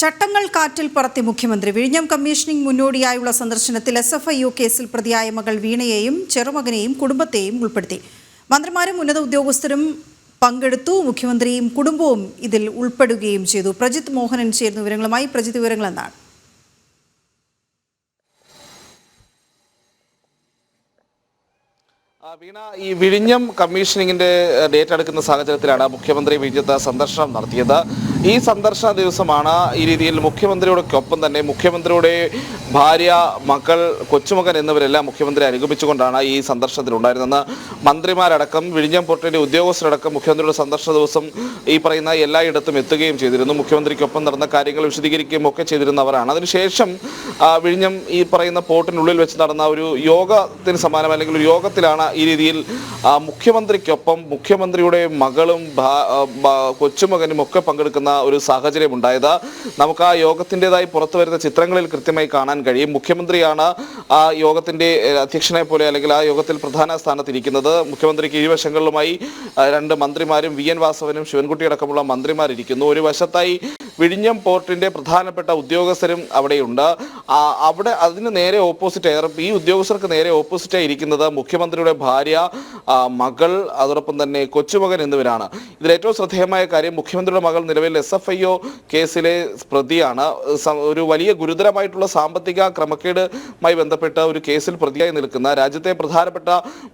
ചട്ടങ്ങൾ കാറ്റിൽ പറത്തി മുഖ്യമന്ത്രി. വിഴിഞ്ഞം കമ്മീഷനിംഗ് മുന്നോടിയായുള്ള സന്ദർശനത്തിൽ SFIO കേസിൽ പ്രതിയായ മകൾ വീണയെയും ചെറുമകനെയും കുടുംബത്തെയും ഉൾപ്പെടുത്തി. മന്ത്രിമാരും ഉന്നത ഉദ്യോഗസ്ഥരും പങ്കെടുത്തു. മുഖ്യമന്ത്രിയും കുടുംബവും ഇതിൽ ഉൾപ്പെടുകയും ചെയ്തു. പ്രജിത് മോഹനൻ ചേരുന്ന വിവരങ്ങളുമായി. പ്രജിത്, വിവരങ്ങൾ എന്താണ്? വീണ, ഈ വിഴിഞ്ഞം കമ്മീഷനിങ്ങിന്റെ ഡേറ്റ് എടുക്കുന്ന സാഹചര്യത്തിലാണ് മുഖ്യമന്ത്രി വിഴിഞ്ഞത്ത് സന്ദർശനം നടത്തിയത്. ഈ സന്ദർശന ദിവസമാണ് ഈ രീതിയിൽ മുഖ്യമന്ത്രിയോടൊപ്പം തന്നെ മുഖ്യമന്ത്രിയുടെ ഭാര്യ, മക്കൾ, കൊച്ചുമകൻ എന്നിവരെല്ലാം മുഖ്യമന്ത്രി അനുഗമിച്ചുകൊണ്ടാണ് ഈ സന്ദർശനത്തിലുണ്ടായിരുന്നത്. മന്ത്രിമാരടക്കം വിഴിഞ്ഞം പോർട്ടിന്റെ ഉദ്യോഗസ്ഥരടക്കം മുഖ്യമന്ത്രിയുടെ സന്ദർശന ദിവസം ഈ പറയുന്ന എല്ലായിടത്തും എത്തുകയും ചെയ്തിരുന്നു. മുഖ്യമന്ത്രിക്കൊപ്പം നടന്ന കാര്യങ്ങൾ വിശദീകരിക്കുകയും ഒക്കെ ചെയ്തിരുന്നവരാണ്. അതിനുശേഷം വിഴിഞ്ഞം ഈ പറയുന്ന പോർട്ടിനുള്ളിൽ വെച്ച് നടന്ന ഒരു യോഗത്തിന് സമാനം അല്ലെങ്കിൽ ഒരു യോഗത്തിലാണ് ഈ രീതിയിൽ മുഖ്യമന്ത്രിക്കൊപ്പം മുഖ്യമന്ത്രിയുടെ മകളും കൊച്ചുമകനും ഒക്കെ പങ്കെടുക്കുന്ന ഒരു സാഹചര്യം ഉണ്ടായത്. നമുക്ക് ആ യോഗത്തിൻ്റെതായി പുറത്തു വരുന്ന ചിത്രങ്ങളിൽ കൃത്യമായി കാണാൻ കഴിയും. മുഖ്യമന്ത്രിയാണ് ആ യോഗത്തിന്റെ അധ്യക്ഷനെ പോലെ അല്ലെങ്കിൽ ആ യോഗത്തിൽ പ്രധാന സ്ഥാനത്തിരിക്കുന്നത്. മുഖ്യമന്ത്രിക്ക് ഇരുവശങ്ങളിലുമായി രണ്ട് മന്ത്രിമാരും VN വാസവനും ശിവൻകുട്ടി അടക്കമുള്ള മന്ത്രിമാരിരിക്കുന്നു. ഒരു വശത്തായി വിഴിഞ്ഞം പോർട്ടിന്റെ പ്രധാനപ്പെട്ട ഉദ്യോഗസ്ഥരും അവിടെയുണ്ട്. അവിടെ അതിന് നേരെ ഓപ്പോസിറ്റ് ഈ ഉദ്യോഗസ്ഥർക്ക് നേരെ ഓപ്പോസിറ്റായി ഇരിക്കുന്നത് മുഖ്യമന്ത്രിയുടെ ഭാര്യ, മകൾ, അതോടൊപ്പം തന്നെ കൊച്ചുമകൻ എന്നിവരാണ്. ഇതിൽ ഏറ്റവും ശ്രദ്ധേയമായ കാര്യം, മുഖ്യമന്ത്രിയുടെ മകൾ നിലവിൽ SFIO കേസിലെ പ്രതിയാണ്. ഒരു വലിയ ഗുരുതരമായിട്ടുള്ള സാമ്പത്തിക ക്രമക്കേടുമായി ബന്ധപ്പെട്ട ഒരു കേസിൽ പ്രതിയായി നിൽക്കുന്ന, രാജ്യത്തെ പ്രധാനപ്പെട്ട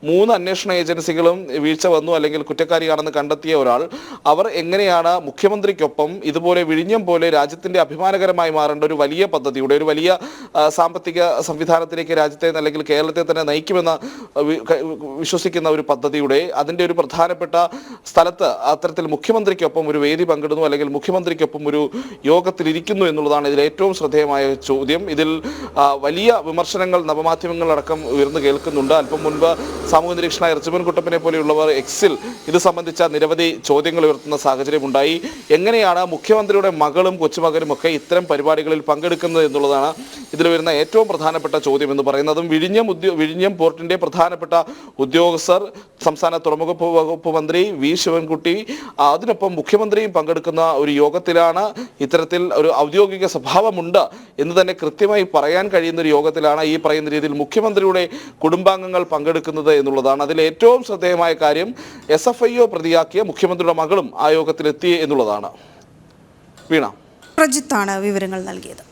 3 അന്വേഷണ ഏജൻസികളും വീഴ്ച വന്നു അല്ലെങ്കിൽ കുറ്റക്കാരിയാണെന്ന് കണ്ടെത്തിയ ഒരാൾ. അവർ എങ്ങനെയാണ് മുഖ്യമന്ത്രിക്കൊപ്പം ഇതുപോലെ വിഴിഞ്ഞം പോലെ രാജ്യത്തിന്റെ അഭിമാനകരമായി മാറേണ്ട ഒരു വലിയ പദ്ധതിയുടെ, ഒരു വലിയ സാമ്പത്തിക സംവിധാനത്തിലേക്ക് രാജ്യത്തെ അല്ലെങ്കിൽ കേരളത്തെ തന്നെ നയിക്കുമെന്ന് വിശ്വസിക്കുന്ന ഒരു പദ്ധതിയുടെ അതിൻ്റെ ഒരു പ്രധാനപ്പെട്ട സ്ഥലത്ത് അത്തരത്തിൽ മുഖ്യമന്ത്രിക്കൊപ്പം ഒരു വേദി പങ്കിടുന്നു അല്ലെങ്കിൽ മുഖ്യമന്ത്രിക്കൊപ്പം ഒരു യോഗത്തിലിരിക്കുന്നു എന്നുള്ളതാണ് ഇതിൽ ഏറ്റവും ശ്രദ്ധേയമായ ചോദ്യം. ഇതിൽ വലിയ വിമർശനങ്ങൾ നവമാധ്യമങ്ങളടക്കം ഉയർന്നു കേൾക്കുന്നുണ്ട്. അല്പം മുൻപ് സാമൂഹ്യ നിരീക്ഷണ റിജുമൻ കുട്ടപ്പനെ പോലെയുള്ളവർ എക്സിൽ ഇത് സംബന്ധിച്ച നിരവധി ചോദ്യങ്ങൾ ഉയർത്തുന്ന സാഹചര്യമുണ്ടായി. എങ്ങനെയാണ് മുഖ്യമന്ത്രിയുടെ മകളും കൊച്ചുമകനും ഒക്കെ ഇത്തരം പരിപാടികളിൽ പങ്കെടുക്കുന്നത് എന്നുള്ളതാണ് ഇതിൽ വരുന്ന ഏറ്റവും പ്രധാനപ്പെട്ട ചോദ്യം എന്ന് പറയുന്നതും. വിഴിഞ്ഞം പോർട്ടിന്റെ പ്രധാനപ്പെട്ട ഉദ്യോഗസ്ഥർ, സംസ്ഥാന തുറമുഖ വകുപ്പ് മന്ത്രി ശിവൻകുട്ടി, അതിനൊപ്പം മുഖ്യമന്ത്രിയും പങ്കെടുക്കുന്ന ഒരു യോഗത്തിലാണ്. ഇത്തരത്തിൽ ഒരു ഔദ്യോഗിക സ്വഭാവമുണ്ട് എന്ന് തന്നെ കൃത്യമായി പറയാൻ കഴിയുന്ന ഒരു യോഗത്തിലാണ് ഈ പറയുന്ന രീതിയിൽ മുഖ്യമന്ത്രിയുടെ കുടുംബാംഗങ്ങൾ പങ്കെടുക്കുന്നത് എന്നുള്ളതാണ്. അതിൽ ഏറ്റവും ശ്രദ്ധേയമായ കാര്യം, SFIO പ്രതിയാക്കിയ മുഖ്യമന്ത്രിയുടെ മകളും ആ യോഗത്തിലെത്തി എന്നുള്ളതാണ്. വീണ, പ്രജിത്താണ് വിവരങ്ങൾ നൽകിയത്.